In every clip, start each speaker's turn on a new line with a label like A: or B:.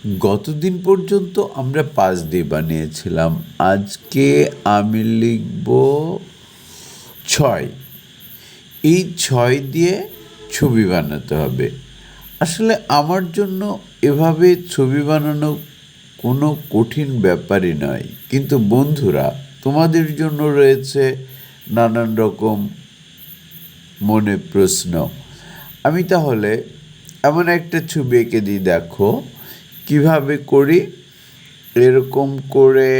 A: গতদিন পর্যন্ত আমরা 5 দিয়ে বানিয়েছিলাম। আজকে আমি লিখব 6। এই 6 দিয়ে ছবি বানাতে হবে। আসলে আমার জন্য এভাবে ছবি বানানো কোনো কঠিন ব্যাপারই নয়, কিন্তু বন্ধুরা, তোমাদের জন্য রয়েছে নানান রকম মনে প্রশ্ন। আমি তাহলে এমন একটা ছবি এঁকে দিই, দেখো কিভাবে করি। এরকম করে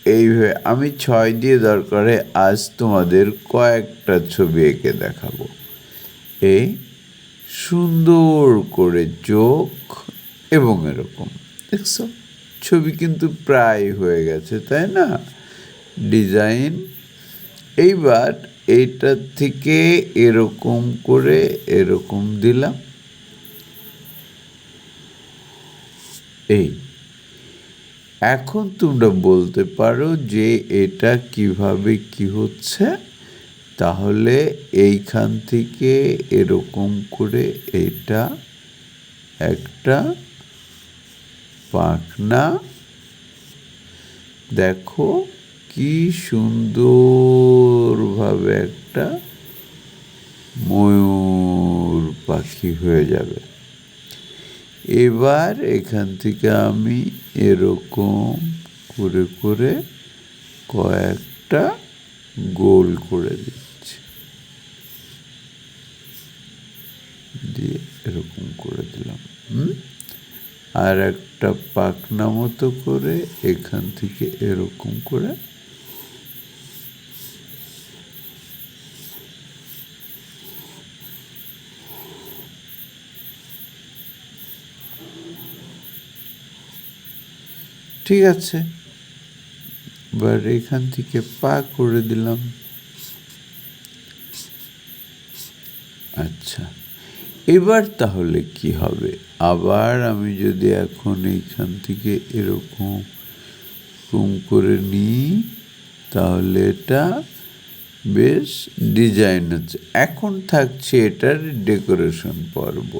A: এইভাবে আমি 6 দিয়ে দরকারে আজ তোমাদের কয়েকটা ছবি এঁকে দেখাবো। এই সুন্দর করে চোখ এবং এরকম, দেখছো ছবি কিন্তু প্রায় হয়ে গেছে, তাই না? ডিজাইন এইবার এইটার থেকে এরকম করে এরকম দিলাম। এই এখন তোমরা বলতে পারো যে এটা কিভাবে কি হচ্ছে। তাহলে এইখান থেকে এরকম করে এটা একটা পাখনা, দেখো কি সুন্দরভাবে একটা ময়ূর পাখি হয়ে যাবে। এবার এখান থেকে আমি এরকম করে করে কয়েকটা গোল করে দিচ্ছি, দিয়ে এরকম করে দিলাম। আর একটা পাখনা মতো করে এখান থেকে এরকম করে ঠিক আছে। এবার এখান থেকে পা করে দিলাম। আচ্ছা, এবার তাহলে কি হবে? আবার আমি যদি এখন এইখান থেকে এরকম করে নিই, তাহলে এটা বেশ ডিজাইন হচ্ছে। এখন থাকছে এটার ডেকোরেশন পর্ব।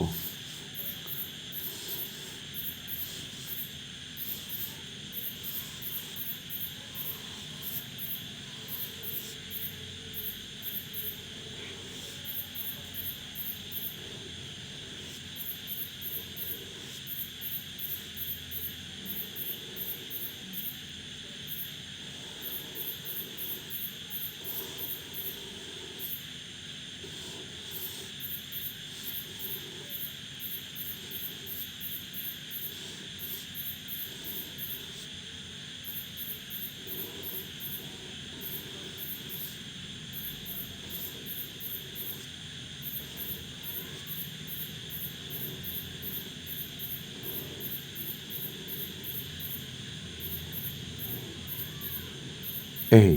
A: এই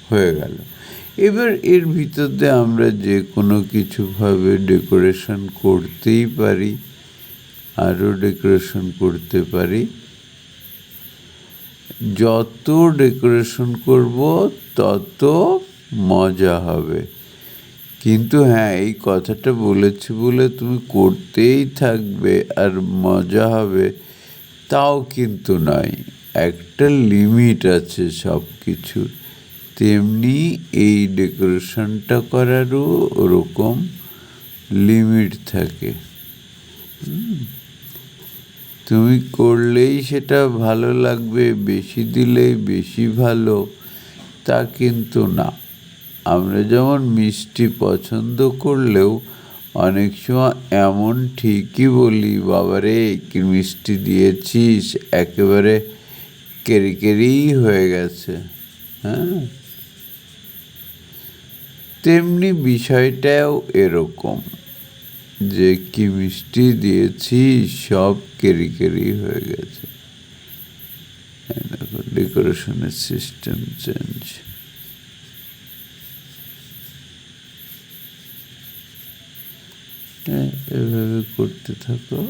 A: হয়ে গেল। এবার এর ভিতর দিয়ে আমরা যে কোনো কিছুভাবে ডেকোরেশন করতেই পারি, আরও ডেকোরেশন করতে পারি। যত ডেকোরেশন করব তত মজা হবে। কিন্তু হ্যাঁ, এই কথাটা বলেছি বলে তুমি করতেই থাকবে আর মজা হবে তাও কিন্তু নয়। একটা লিমিট আছে সব কিছুর, তেমনি এই ডেকোরেশনটা করারও ওরকম লিমিট থাকে। তুমি করলেই সেটা ভালো লাগবে, বেশি দিলেই বেশি ভালো তা কিন্তু না। আমরা যেমন মিষ্টি পছন্দ করলেও অনেক সময় এমন ঠিকই বলি, বাবারে কি মিষ্টি দিয়েছিস, একেবারে কেরি কেরিই হয়ে গেছে। হ্যাঁ, তেমনি বিষয়টাও এরকম যে কি মিষ্টি দিয়েছি সব কেরি কেরি হয়ে গেছে। দেখো ডেকোরেশনের সিস্টেম চেঞ্জ। হ্যাঁ, এভাবে করতে থাকো।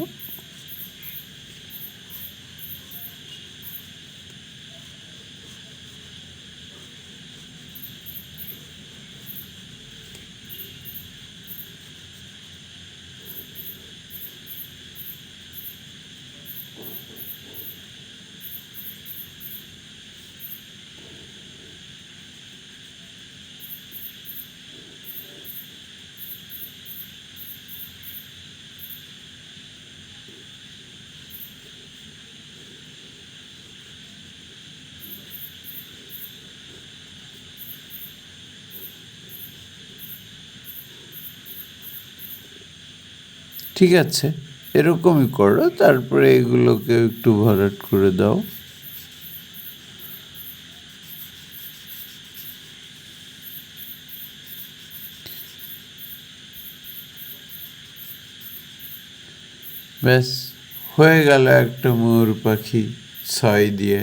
A: ঠিক আছে, এরকমই করো, তারপরে এগুলোকে একটু ভরাট করে দাও। ব্যাস, হয়ে গেল একটা ময়ূর পাখি 6 দিয়ে।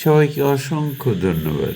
A: সবাইকে অসংখ্য ধন্যবাদ।